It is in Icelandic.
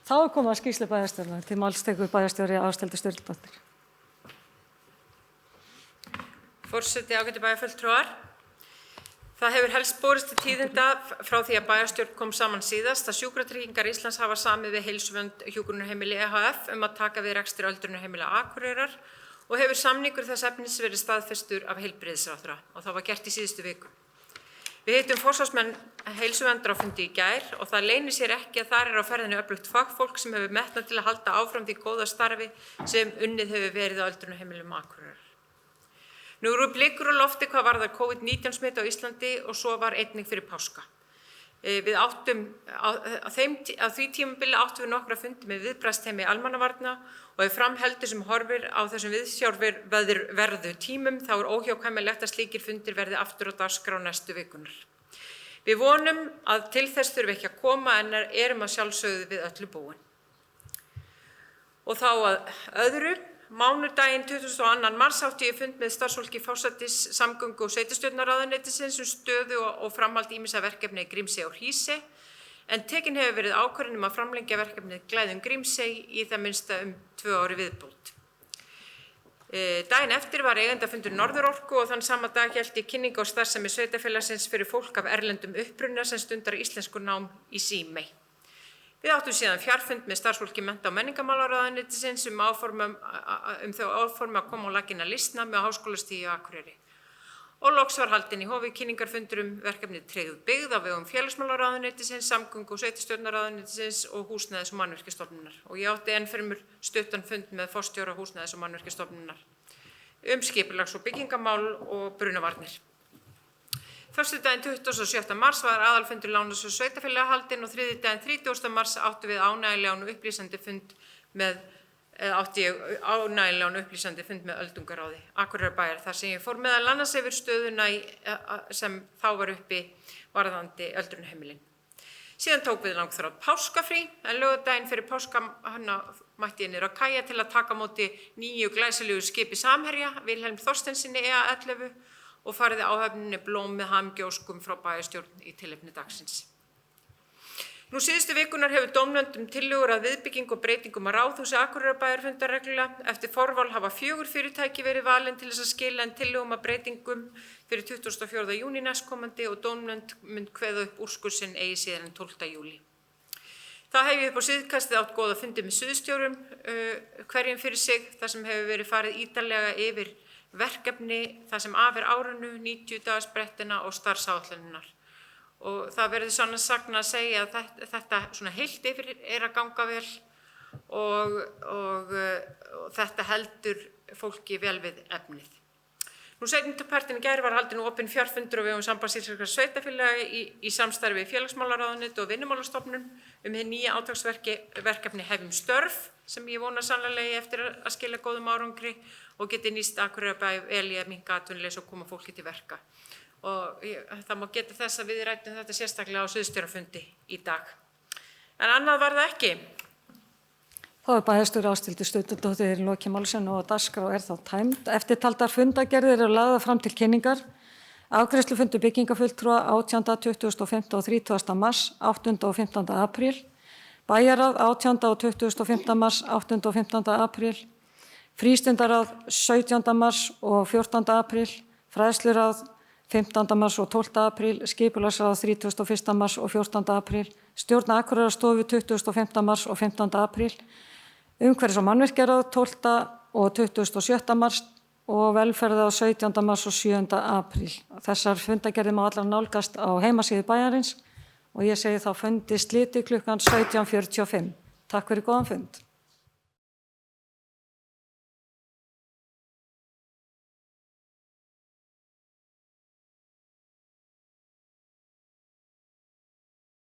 Þá er komið að skýrslu bæjarstjórnar. Til máls tekur bæjarstjóri Ásthildur Sturludóttir. Forseti, ágætu bæjarfulltrúar. Það hefur helst borist til tíðinda frá því að bæjarstjórn kom saman síðast að Sjúkratryggingar Íslands hafa samið við Heilsuvernd hjúkrunarheimili EHF að taka við rekstri öldrunarheimila Akureyrar og hefur samningur þess efnis verið staðfestur af heilbrigðisráðherra og það var gert í síðustu viku. Við hittum forsvarsmenn Heilsuverndar á fundi í gær og það leynir sér ekki að þar á ferðinni öflugt fagfólk sem hefur metnað til að halda áfram því góða starfi sem unnið hefur verið á öldrunarheimilum Akureyrar. Nú eru blikur á lofti hvað varðar COVID-19 smit á Íslandi og svo var einnig fyrir páska. Við áttum, á því tímabili áttum við nokkra fundi með viðbragðsteymi almannavarna og ef framheldur sem horfir á þessum viðsjárverðu tímum þá er óhjákvæmilegt að slíkir fundir verði aftur á dagskrá næstu vikunar. Við vonum að til þess þurfi ekki að koma en erum að sjálfsögðu við öllu búin. Og þá að öðru. Mánudaginn 22. mars átti ég fund með starfsfólki forsætis, samgöngu og sveitarstjórnarráðuneytisins stöðu og framhald ýmissa verkefni í Grímsey og Hrísey, en tekin hefur verið ákvörðun að framlengja verkefnið Glæðum Grímsey í það minnsta 2 ári viðbót. Daginn eftir var eigendafundur Norðurorku og þann sama dag hélt ég kynningu á starfsemi sveitarfélagsins fyrir fólk af erlendum uppruna sem stundar íslenskunám í Símey. Við áttum síðan fjarfund með starfsfólki mennta- og menningarmálaráðuneytisins þau áform að koma á laggirnar listna með háskólastigi á Akureyri. Og loks var haldinn í Hofi kynningarfundur verkefnið Tryggð byggð á vegum félagsmálaráðuneytisins, samgöngu- og sveitarstjórnarráðuneytisins og Húsnæðis- og mannvirkjastofnunar. Og ég átti enn fremur stuttan fund með forstjóra Húsnæðis- og mannvirkjastofnunar skipulags- og byggingamál og brunavarnir. Föstudaginn 27. mars var aðalfundur Lánas- og sveitarfélaga haldinn og þriðjudaginn 30. mars áttu við ánægjulegan og upplýsandi fund með Öldungaráði Akureyrarbæjar þar sem ég fór meðal annars yfir stöðuna sem þá var uppi varðandi öldrunarheimilin. Síðan tók við langþráð páskafrí en laugardaginn fyrir páska mætti ég niður á kaja til að taka á móti nýju glæsilegu skipi Samherja, Vilhelm Þorsteinssyni EA11 og færði áhöfninni blóm með hamingjuóskum frá bæjarstjórn í tilefni dagsins. Nú síðustu vikunar hefur dómnefnd tillögur að viðbyggingu og breytingum á ráðhúsi Akureyrarbæjar fundar reglulega. Eftir forval hafa 4 fyrirtæki verið valin til þess að skila en tillögum að breytingum fyrir 24. júní næstkomandi og dómnefnd mun kveða upp úrskurð sinn eigi síðar en 12. júlí. Það hef ég upp á síðkastið átt góða fundi með suðstjórum hverjum fyrir sig þar sem hefur verið farið ítarlega yfir verkefni það sem af árinu, 90 dagasbrettina og starfsáætlanirnar. Og það verður svona sagna að segja að þetta svona heilt yfir að ganga vel og þetta heldur fólki vel við efnið. Nú seinnipartinn í gær var haldinn opinn fjarfundur á vegum Sambands íslenskra sveitarfélaga í samstarfi við félagsmálaráðuneyti og Vinnumálastofnun hið nýja átaksverkefni Hefjum störf sem ég vona sannarlega eftir að skila góðum árangri og geti nýst Akureyrarbæ vel í að minnka atvinnuleysi og koma fólki til verka. Og það má geta þess að við ræddum þetta sérstaklega á suðstjórafundi í dag. En annað var það ekki. Þá er bæjarstjóri Ásthildur Sturludóttir lokið máls og dagskrá er þá tæmd. Eftirtaldar fundagerðir eru lagðar fram til kynningar. Afgreiðslufundur byggingafulltrúa 18., 25. og 30. mars, 8. og 15. apríl. Bæjarráð 18. og 25. mars, 8. og 15. apríl. Frístundaráð 17. mars og 14. apríl. Fræðsluráð 15. mars og 12. apríl, skipulagsráð 31. mars og 14. apríl, stjórn Akureyrarstofu 25. mars og 15. apríl, umhverfis- og mannvirkjaráð 12. og 27. mars og velferðarráð 17. mars og 7. apríl. Þessar fundagerðir má allar nálgast á heimasíðu bæjarins og ég segi þá fundi slitið klukkan 17:45. Takk fyrir góðan fund.